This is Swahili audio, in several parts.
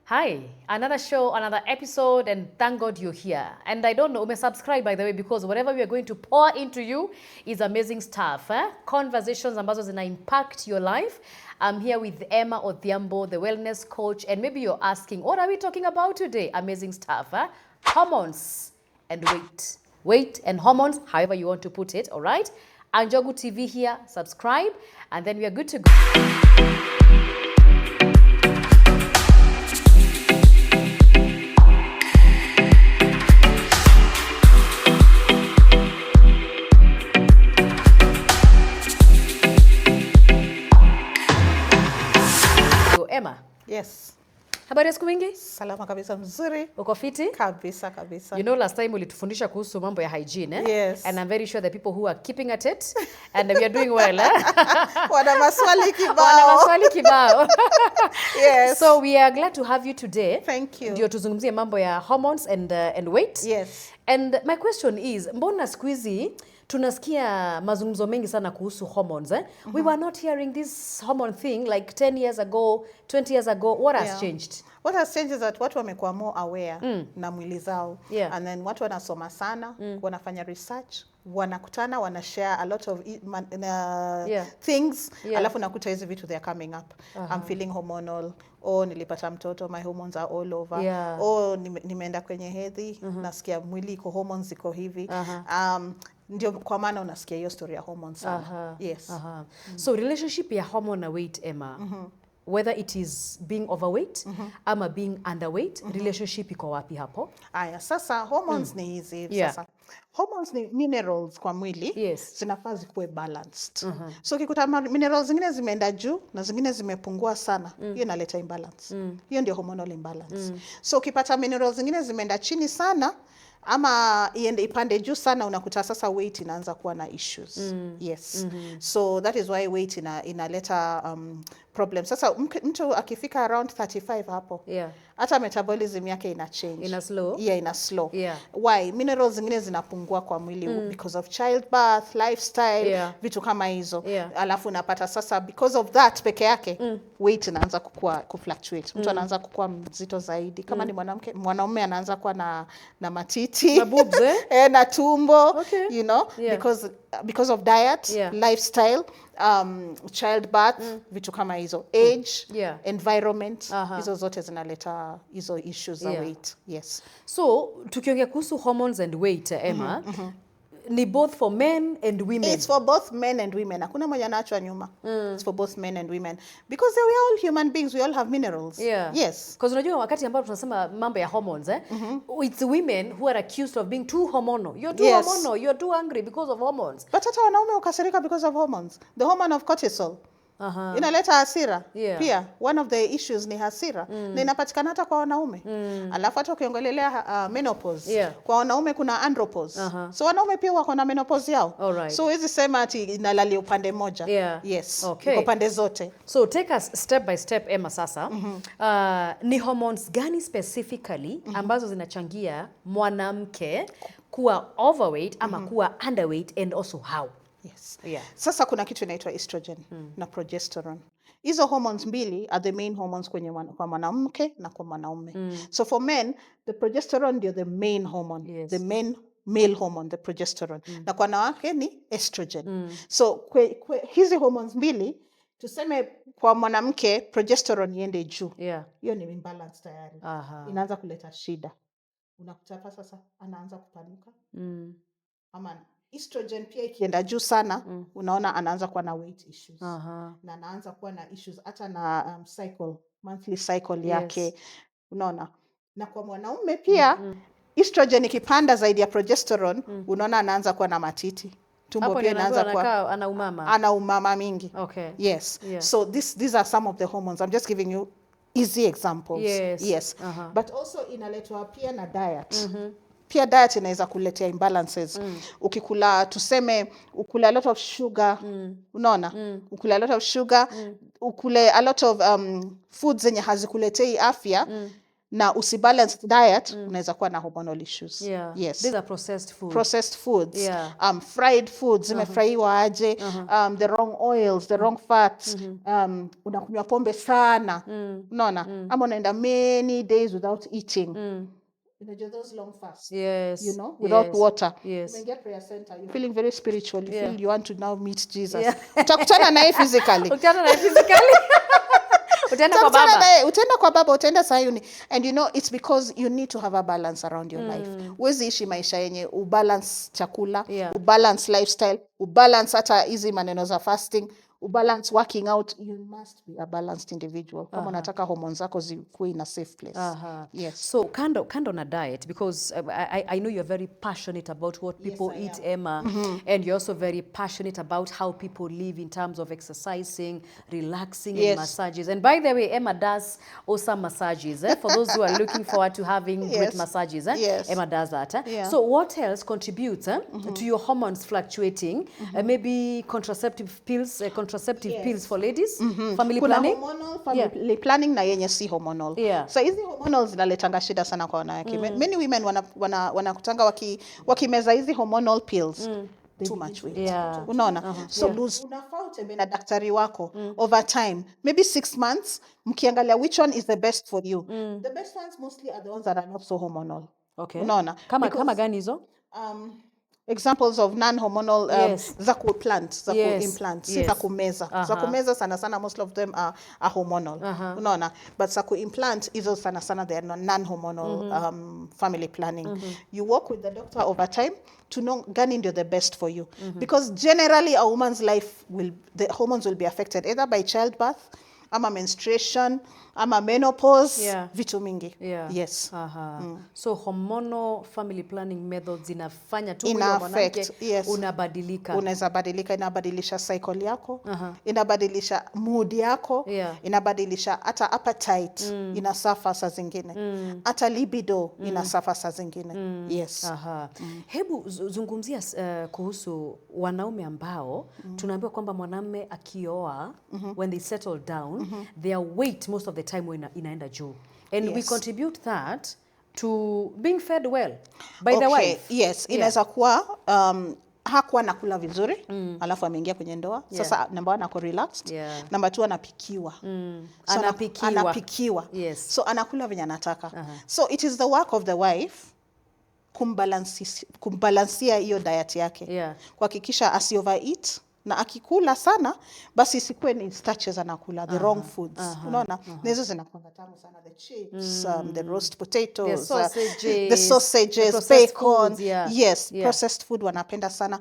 Hi, another show, another episode, and thank God you're here. And I don't know, subscribe by the way, because whatever we are going to pour into you is amazing stuff. Conversations ambazo zina impact your life. I'm here with Emma Odhiambo, the wellness coach, and maybe you're asking, what are we talking about today? Amazing stuff. Hormones and weight. Weight and hormones, however you want to put it, all right? Anjogu TV here, subscribe, and then we are good to go. Emma. Yes. Habari ya siku mingi? Salama kabisa, mzuri. Uko fiti? Kabisa kabisa. You know, last time ulitufundisha kuhusu mambo ya hygiene, eh? Yes. And I'm very sure the people who are keeping at it and we are doing well, eh? Wana maswali kibao. Wana maswali kibao. Yes. So we are glad to have you today. Thank you. Ndio tuzungumzie mambo ya hormones and weight. Yes. And my question is, mbona siku hizi tunasikia mazungumzo mengi sana kuhusu hormones, eh? We were not hearing this hormone thing like 10 years ago, 20 years ago. What has changed? What has changed is that watu wamekuwa more aware na mwili zao. Yeah. And then watu wanasoma sana, wanafanya research, wanakutana, wanashare a lot of things. Yeah. Alafu nakuta hizi vitu they are coming up. I'm feeling hormonal. Oh, nilipata mtoto, my hormones are all over. Yeah. Oh, nimeenda kwenye hedhi, nasikia mwili iko hormones iko hivi. Ndio kwa maana unasikia hiyo story ya hormones sana. Yes. So relationship ya hormone na weight, Emma, whether it is being overweight ama being underweight, relationship iko wapi hapo? Aya, sasa hormones ni hizi. Yeah. Sasa hormones ni minerals kwa mwili. Yes. Zinafaa zikuwe balanced. So ukikuta minerals zingine zimeenda juu na zingine zimepungua sana, hiyo inaleta imbalance. Hiyo ndio hormonal imbalance. So ukipata minerals zingine zimeenda chini sana ama iende ipande juu sana, unakuta sasa weight inaanza kuwa na issues. Yes. So that is why weight inaleta problem. Sasa mtu akifika around 35 hapo, hata metabolism yake ina change. Ina slow? Yeah, ina slow. Yeah. Why? Minerals zingine zinapungua kwa mwili because of childbirth, lifestyle, vitu kama hizo. Alafu unapata sasa because of that peke yake, weight inaanza kufluctuate. Mtu anaanza kukua mzito zaidi. Kama ni mwanaume anaanza kuwa na matiti, na boobs, na tumbo, okay. You know, because of diet, lifestyle, childbirth, vitu kama hizo, age, environment, hizo zote zinaleta hizo issues za weight. Yes. So tukiongea kuhusu hormones and weight, Emma, ni both for men and women? It's for both men and women. Hakuna mmoja anaachwa nyuma. It's for both men and women. Because we are all human beings, we all have minerals. Yeah. Yes. Because unajua wakati ambapo tunasema mambo ya hormones, it's women who are accused of being too hormonal. You're too hormonal, you're too angry because of hormones. But hata wanaume ukasirika because of hormones. The hormone of cortisol. Inaleta hasira. Pia one of the issues ni hasira. Na inapatikana hata kwa wanaume. Alafu hata ukiongelelea menopause. Kwa wanaume kuna andropause. So wanaume pia wako na menopause yao. Alright. So hizi sema ati inalalia upande moja. Yes. Okay. Iko pande zote. So take us step by step, Emma, sasa. Ni hormones gani specifically ambazo zinachangia mwanamke kuwa overweight ama kuwa underweight, and also how? Yes. Sasa kuna kitu inaitwa estrogen na progesterone. Hizo hormones mbili are the main hormones kwa mwanamke na kwa mwanaume. So for men, the progesterone ndio the main hormone. The main male hormone, the progesterone. Na kwa wanawake ni estrogen. So hizi hormones mbili, tuseme kwa mwanamke progesterone iende juu. Hiyo ni imbalance tayari. Inaanza kuleta shida. Unakuta sasa anaanza kupanuka. Ama estrogen pia ikienda juu sana, unaona anaanza kuwa na weight issues. Na anaanza kuwa na issues hata na monthly cycle yake. Unaona? Na kwa mwanaume pia, estrogen ikipanda zaidi ya progesterone, unaona anaanza kuwa na matiti. Tumbo pia inaanza kuwa ana umama mingi. Okay. Yes. So these are some of the hormones. I'm just giving you easy examples. Yes. But also inaletwa pia na diet. Pia diet inaweza kuletea imbalances. Ukikula, tuseme ukula a lot of sugar, unaona? Ukula a lot of sugar, ukule a lot of foods zenye hazikuletei afya, na usibalance diet, unaweza kuwa na hormonal issues. Yeah. Yes. These are processed foods. Processed foods, Yeah. fried foods, zimefraiwa aje, the wrong oils, the wrong fats, unakunywa pombe sana, unaona, ama unaenda many days without eating. Unajua those long fasts, Yes. you know, without water. Yes. Umeingia prayer center, you're feeling very spiritual, you feel you want to now meet Jesus. Yeah. Utakutana naye physically. Ukutana naye physically. Utaenda kwa baba. Utaenda kwa baba, utaenda Sayuni. And you know, it's because you need to have a balance around your life. Huwezi ishi maisha yenye ubalance chakula, ubalance lifestyle, ubalance hata hizi maneno za fasting, ubalance working out. You must be a balanced individual. Kama unataka hormones zako zikuwe in a safe place. Yes. So kando na diet, because I know you're very passionate about what people eat, Emma, and you're also very passionate about how people live in terms of exercising, relaxing, and massages. And by the way, Emma does awesome massages. For those who are looking forward to having great massages, Emma does that. So what else contributes to your hormones fluctuating? Maybe contraceptive pills, pills for ladies, family planning. Kuna hormonal family planning na yenye si hormonal. So hizi hormonal zinaletanga shida sana kwa wanawake. Many women wanakutanga wakimeza hizi hormonal pills. Too much weight. Unaona? So unafaa utembe na daktari wako over time. Maybe 6 months, mkiangalia which one is the best for you. The best ones mostly are the ones that are not so hormonal. Okay. Unaona? Kama gani hizo? Examples of non-hormonal za ku-plant, za ku-implant, si za kumeza. Za kumeza sana sana, most of them are hormonal. Unaona? But za ku-implant, hizo sana sana they are non-hormonal family planning. You work with the doctor over time to know gani ndio the best for you. Because generally a woman's life the hormones will be affected either by childbirth, ama menstruation, ama menopause, vitu mingi. Yes. So hormonal family planning methods inafanya tu mwili wa mwanamke unabadilika. Unaweza badilika, inabadilisha cycle yako, inabadilisha mood yako, inabadilisha hata appetite, inasafa saa zingine. Hata libido inasafa saa zingine. Yes. Hebu zungumzia kuhusu wanaume ambao tunaambiwa kwamba mwanamume akioa, when they settle down, their weight most of the time inaenda juu. And we contribute that to being fed well by the wife. Yes, inaweza kuwa hakuwa nakula vizuri, alafu ameingia kwenye ndoa. Sasa number 1 ako relaxed. Number 2 anapikiwa. So anapikiwa. So anakula venye anataka. So it is the work of the wife kumbalansia hiyo diet yake. Kuhakikisha asi overeat, na akikula sana basi isikuwe ni starches anakula, the wrong foods. Unaona? Hizo zinakuwa tamu sana, the chips, the roast potatoes, the sausages, bacon. Yes, processed food wanapenda sana.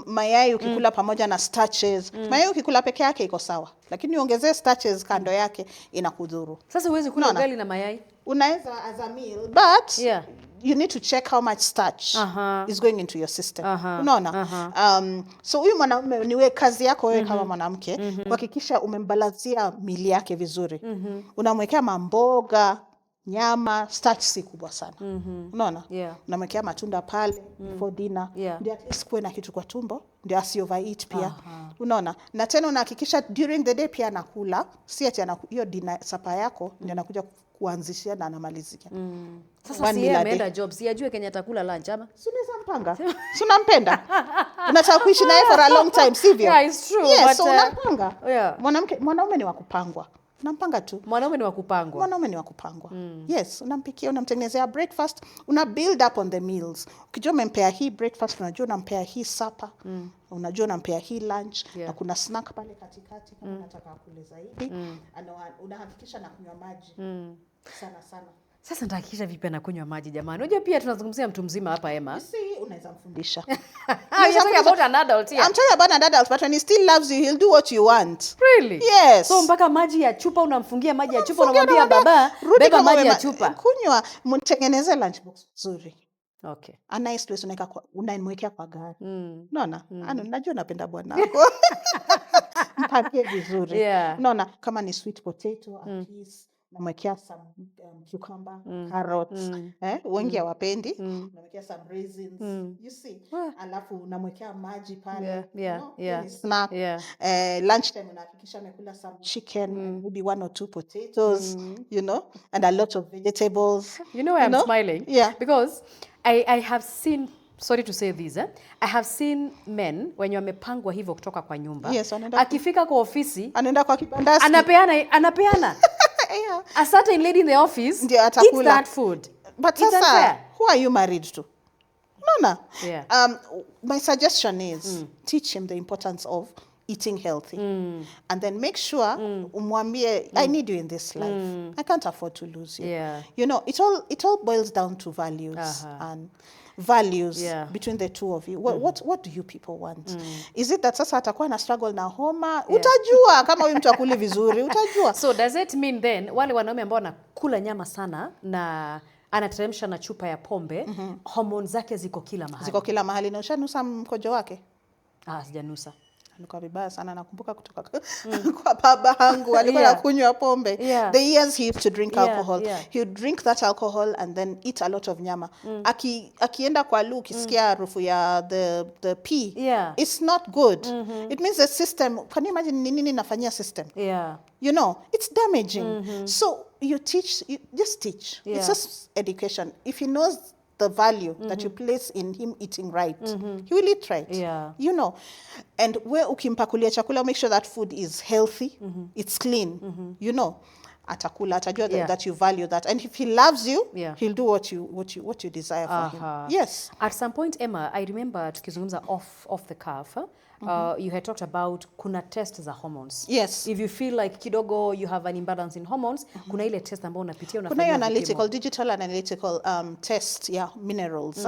Mayai ukikula pamoja na starches. Mayai ukikula peke yake iko sawa, lakini uongezee starches kando yake inakudhuru. Sasa huwezi kula ugali na mayai. Unaweza as a meal, but you need to check how much starch is going into your system. Unaona? So huyu mwanamume niwe kazi yako wewe kama mwanamke kuhakikisha umembalansia mili yake vizuri. Unamwekea mamboga, nyama, starch si kubwa sana. Unaona? Unamwekea matunda pale for dinner. Ndio at least kuwe na kitu kwa tumbo, ndio asi overeat pia. Unaona? Na tena unahakikisha during the day pia anakula, si ati hiyo dinner supper yako ndio anakuja kuanzishia na anamalizika. Sasa si yeye ameenda job, si ajue Kenya atakula lunch ama? Si unaweza mpanga. Si unampenda. Unataka kuishi naye for a long time, sivyo? Yeah, it's true. Yes, but so unampanga. Mwanaume ni wa kupangwa. Unampanga tu. Mwanaume ni wa kupangwa. Mwanaume ni wa kupangwa. Yes, unampikia, unamtengenezea breakfast, una build up on the meals. Ukijua umempea hii breakfast, unajua unampea hii supper, unajua unampea hii lunch, na kuna snack pale katikati kama unataka kula zaidi. Unahakikisha na kunywa maji. Sana sana. Sasa nitahakikisha vipi anakunywa maji jamani? Unajua pia tunazungumzia mtu mzima hapa Emma. Unaweza mfundisha. You're talking about an adult here. I'm talking about an adult, but when he still loves you, he'll do what you want. Really? Yes. So mpaka maji ya chupa unamfungia maji ya chupa, unamwambia baba, beba maji ya chupa. Kunywa, mtengeneze lunchbox nzuri. Okay. A nice place unamwekea kwa gari. Unaona? Najua napenda bwanako. Mpakie vizuri. Unaona? Kama ni sweet potato, a piece, namwekea some cucumber, carrots, wengi hawapendi, unamwekea some raisins, you see, alafu unamwekea maji pale, hiyo ni snack. Lunchtime unahakikisha amekula some chicken and maybe 1 or 2 potatoes, and a lot of vegetables. You know why I'm smiling? Yeah. Because I have seen, sorry to say this, I have seen men wenye wamepangwa hivyo kutoka kwa nyumba. Yes, akifika kwa ofisi, anaenda kwa kibandaski. Anapeana. Yeah. A certain lady in the office eats that food. But sasa, who are you married to? No. Yeah. My suggestion is teach him the importance of eating healthy, and then make sure umwambie, I need you in this life. I can't afford to lose you. Yeah. It all boils down to values and values between the two of you. What do you people want? Is it that sasa atakuwa na struggle na homa? Utajua kama huyu mtu akuli vizuri, utajua. So does it mean then wale wanaume ambao wanakula nyama sana na anateremsha na chupa ya pombe, hormones zake ziko kila mahali? Ziko kila mahali. Na ushanusa mkojo wake? Sijanusa. Alikuwa vibaya sana, nakumbuka kutoka kwa baba yangu alikuwa anakunywa pombe. The years he used to drink alcohol, he would drink that alcohol and then eat a lot of nyama. Akienda kwa loo ukisikia harufu ya the pee, it's not good. It means the system, can you imagine nini nafanyia system? It's damaging. So just teach. It's just education. If he knows the value that you place in him eating right, he will eat right. And where ukimpakulia chakula, make sure that food is healthy, it's clean, atakula, atajua that you value that, and if he loves you, he'll do what you desire for him. Yes. At some point, Emma, I remember tukizungumza off the cuff, you had talked about kuna test za hormones. Yes. If you feel like kidogo you have an imbalance in hormones, kuna ile test ambayo unapitia, kuna digital analytical test minerals.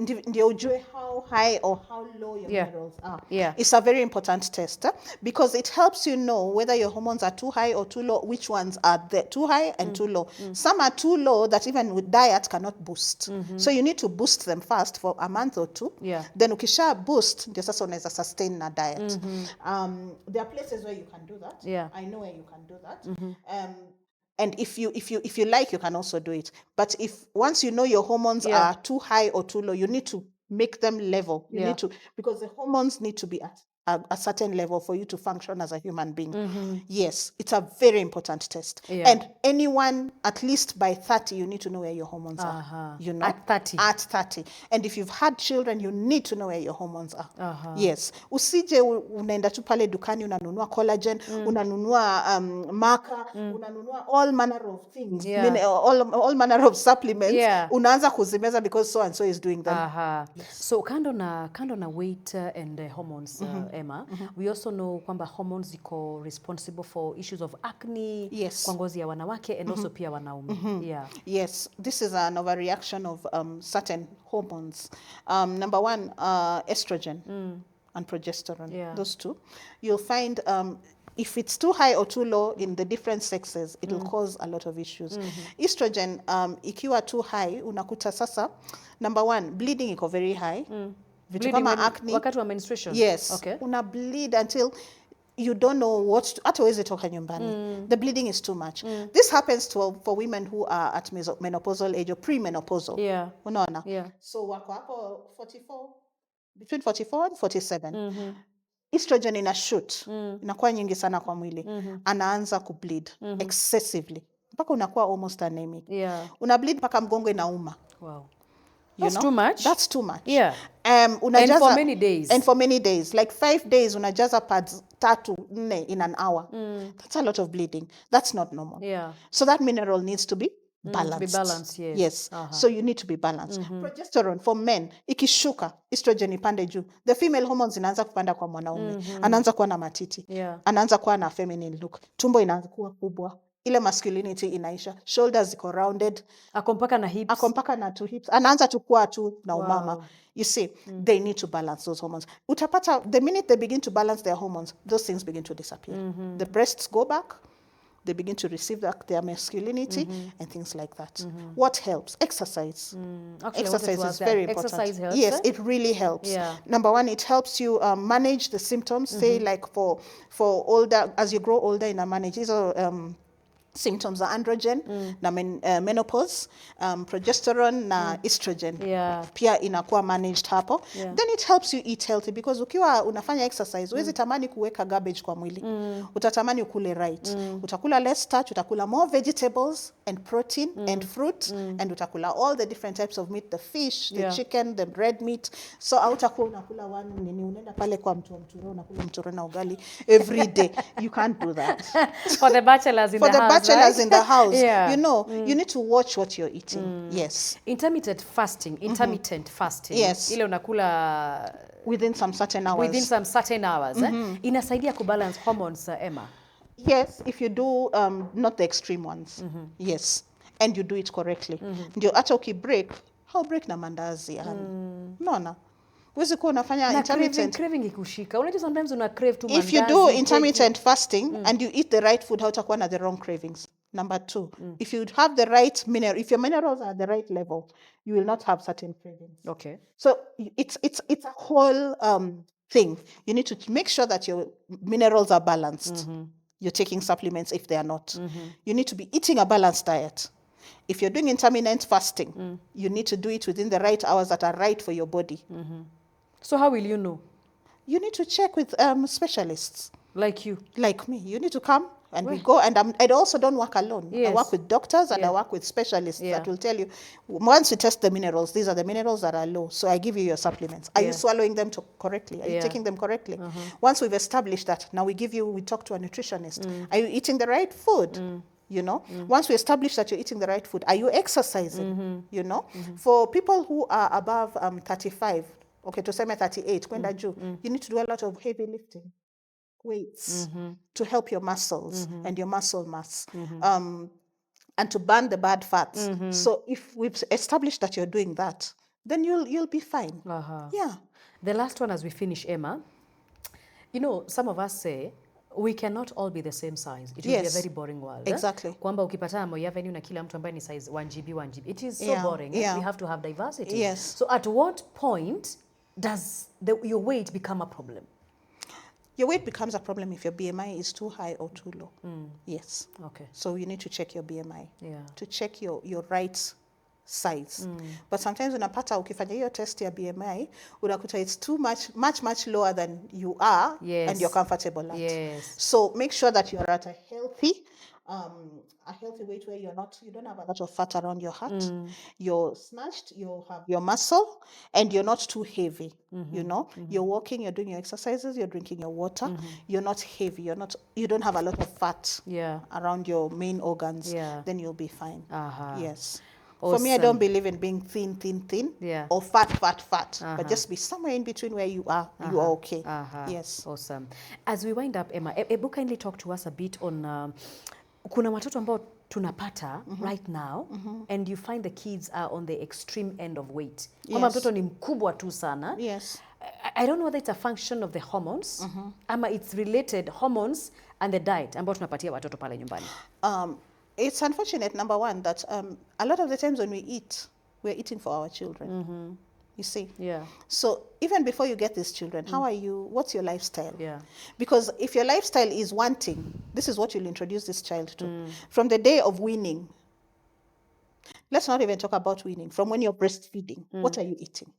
Ndio ujue how high or how low your minerals are. It's a very important test because it helps you know whether your hormones are too high or too low, which ones are too high and too low. Some are too low that even with diet cannot boost. So you need to boost them first for a month or 2. Then ukisha boost, ndio sasa unaweza sustain na diet. There are places where you can do that. I know where you can do that. And if you like, you can also do it. But if once you know your hormones are too high or too low, you need to make them level. You need to, because the hormones need to be at a certain level for you to function as a human being. Yes, it's a very important test. And anyone, at least by 30, you need to know where your hormones are. At 30. At 30. And if you've had children, you need to know where your hormones are. Yes. Usije unaenda tu pale dukani unanunua collagen, unanunua marker, unanunua all manner of things, all manner of supplements. Unaanza kuzimeza because so and so is doing them. So kando na weight and hormones, Emma, we also know kwamba hormones ziko responsible for issues of acne, kwa ngozi ya wanawake and also pia wanaume. Yes, this is an overreaction of certain hormones. Number 1, estrogen and progesterone. Those two. You'll find if it's too high or too low in the different sexes, it will cause a lot of issues. Estrogen, ikiwa too high, unakuta sasa, number 1, bleeding iko very high. Vitu kama acne. Wakati wa menstruation? Yes. Okay. Una bleed until you don't know what to, hata huwezi toka nyumbani. The bleeding is too much. This happens for women who are at menopausal age or premenopausal. Unaona? So wako hapo 44, between 44 and 47. Estrogen ina shoot. Inakuwa nyingi sana kwa mwili. Anaanza kubleed excessively. Mpaka unakuwa almost anemic. Una bleed mpaka mgongo inauma. Wow. That's too much? That's too much. And for many days. And for many days. Like 5 days, unajaza pads 3, 4 in an hour. That's a lot of bleeding. That's not normal. So that mineral needs to be balanced. Be balanced, yes. So you need to be balanced. Progesterone for men, ikishuka, estrogen ipande juu. The female hormones inaanza kupanda kwa mwanaume. Anaanza kuwa na matiti. Anaanza kuwa na feminine look. Tumbo inaanza kuwa kubwa. Ile masculinity inaisha. Shoulders ziko rounded. Akompaka na hips. Akompaka na 2 hips. Anaanza tu kuwa tu na umama. You see, they need to balance those hormones. Utapata, the minute they begin to balance their hormones, those things begin to disappear. The breasts go back. They begin to receive their masculinity and things like that. What helps? Exercise. Exercise is very important. Exercise helps, yes, it really helps. Number 1, it helps you manage the symptoms. Say like for older, as you grow older in a marriage, symptoms za androgen na menopause, progesterone na estrogen. Yeah. Pia inakuwa managed hapo. Yeah. Then it helps you eat healthy because ukiwa unafanya exercise huwezi tamani kuweka garbage kwa mwili. Utatamani ukule right. Utakula less starch, utakula more vegetables and protein and fruit and utakula all the different types of meat, the fish, the chicken, the red meat. So hautakuwa unakula unaenda pale kwa mtura unakula mtura na ugali every day. You can't do that. For the bachelors in the house. Bachelors in the house, Yeah. you know, you need to watch what you're eating. Yes. Intermittent fasting. Yes. Ile unakula Within some certain hours. Inasaidia kubalance hormones, Emma. Yes, if you do not the extreme ones. Yes. And you do it correctly. Ndio hata ukibreak, how break na mandazi. Unaona? Huwezi kuwa unafanya intermittent. Craving ikushika. Unajua sometimes una crave tu mandazi. If you do intermittent fasting and you eat the right food, hautakuwa na the wrong cravings. Number 2, if you have the right if your minerals are at the right level, you will not have certain cravings. Okay. So it's a whole thing. You need to make sure that your minerals are balanced. You're taking supplements if they are not. You need to be eating a balanced diet. If you're doing intermittent fasting, you need to do it within the right hours that are right for your body. So how will you know? You need to check with specialists. Like you? Like me. You need to come and we go. And I also don't work alone. Yes. I work with doctors and I work with specialists that will tell you, once you test the minerals, these are the minerals that are low. So I give you your supplements. Are you swallowing them correctly? Are you taking them correctly? Once we've established that, now we talk to a nutritionist. Are you eating the right food? You know, once we establish that you're eating the right food, are you exercising? You know, for people who are above 35, okay, to say 38, kwenda juu, you need to do a lot of heavy lifting, weights, to help your muscles and your muscle mass, and to burn the bad fats. So if we've established that you're doing that, then you'll be fine. Yeah. The last one as we finish, Emma, you know, some of us say, we cannot all be the same size. It will be a very boring world. Exactly. Kwamba ukipatana Moi Avenue na kila mtu ambaye ni size 1GB. It is so boring. We have to have diversity. Yes. So at what point does your weight become a problem? Your weight becomes a problem if your BMI is too high or too low. Yes. Okay. So you need to check your BMI. Yeah. To check your right size. But sometimes unapata ukifanya hiyo test ya BMI, unakuta it's too much lower than you are and you're comfortable at. Yes. So make sure that you're at a healthy weight where you don't have a lot of fat around your heart. You're snatched, you have your muscle, and you're not too heavy. You know, you're walking, you're doing your exercises, you're drinking your water. You're not heavy. You don't have a lot of fat around your main organs. Then you'll be fine. Yes. Awesome. For me, I don't believe in being thin, or fat, but just be somewhere in between where you are. You are okay. Yes. Awesome. As we wind up, Emma, Ebu kindly talk to us a bit on kuna watoto ambao tunapata right now and you find the kids are on the extreme end of weight. Kama mtoto ni mkubwa tu sana. Yes. I don't know whether it's a function of the hormones ama it's related hormones and the diet ambao tunapatia watoto pale nyumbani. It's unfortunate, number one, that a lot of the times when we eat, we're eating for our children. You see? Yeah. So even before you get these children, how are you? What's your lifestyle? Yeah. Because if your lifestyle is wanting, this is what you'll introduce this child to. From the day of weaning, let's not even talk about weaning. From when you're breastfeeding, what are you eating?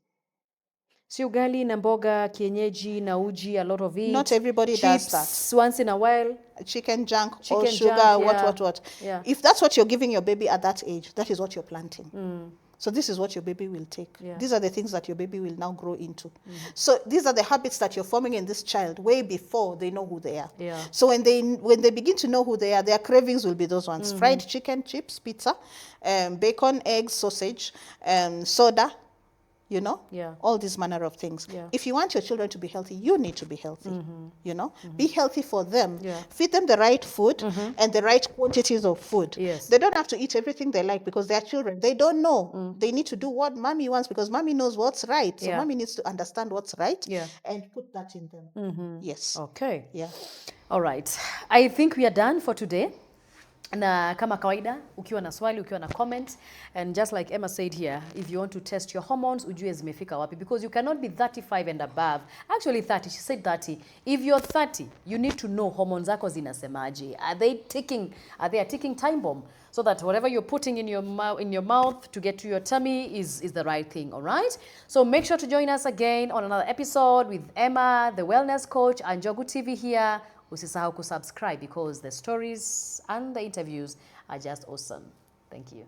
Si ugali na mboga, kienyeji na uji, a lot of it. Not everybody does that. Chips once in a while. Chicken junk or sugar, what. Yeah. If that's what you're giving your baby at that age, that is what you're planting. So this is what your baby will take. These are the things that your baby will now grow into. So these are the habits that you're forming in this child way before they know who they are. So when they begin to know who they are, their cravings will be those ones. Fried chicken, chips, pizza, bacon, eggs, sausage, soda, you know, all these manner of things. If you want your children to be healthy, you need to be healthy, you know, be healthy for them, feed them the right food and the right quantities of food. They don't have to eat everything they like because they're children. They don't know. They need to do what mommy wants because mommy knows what's right. So mommy needs to understand what's right and put that in them. Yes. Okay. Yeah. All right. I think we are done for today. Na kama kawaida, ukiwa na swali, ukiwa na comment, and just like Emma said here, if you want to test your hormones, ujue zimefika wapi, because you cannot be 35 and above. Actually 30, she said 30. If you're 30, you need to know hormones zako zinasemaje. Are they a ticking time bomb? So that whatever you're putting in your mouth to get to your tummy is the right thing, all right? So make sure to join us again on another episode with Emma, the wellness coach, and Njogu TV here. Usisahau kusubscribe because the stories and the interviews are just awesome. Thank you.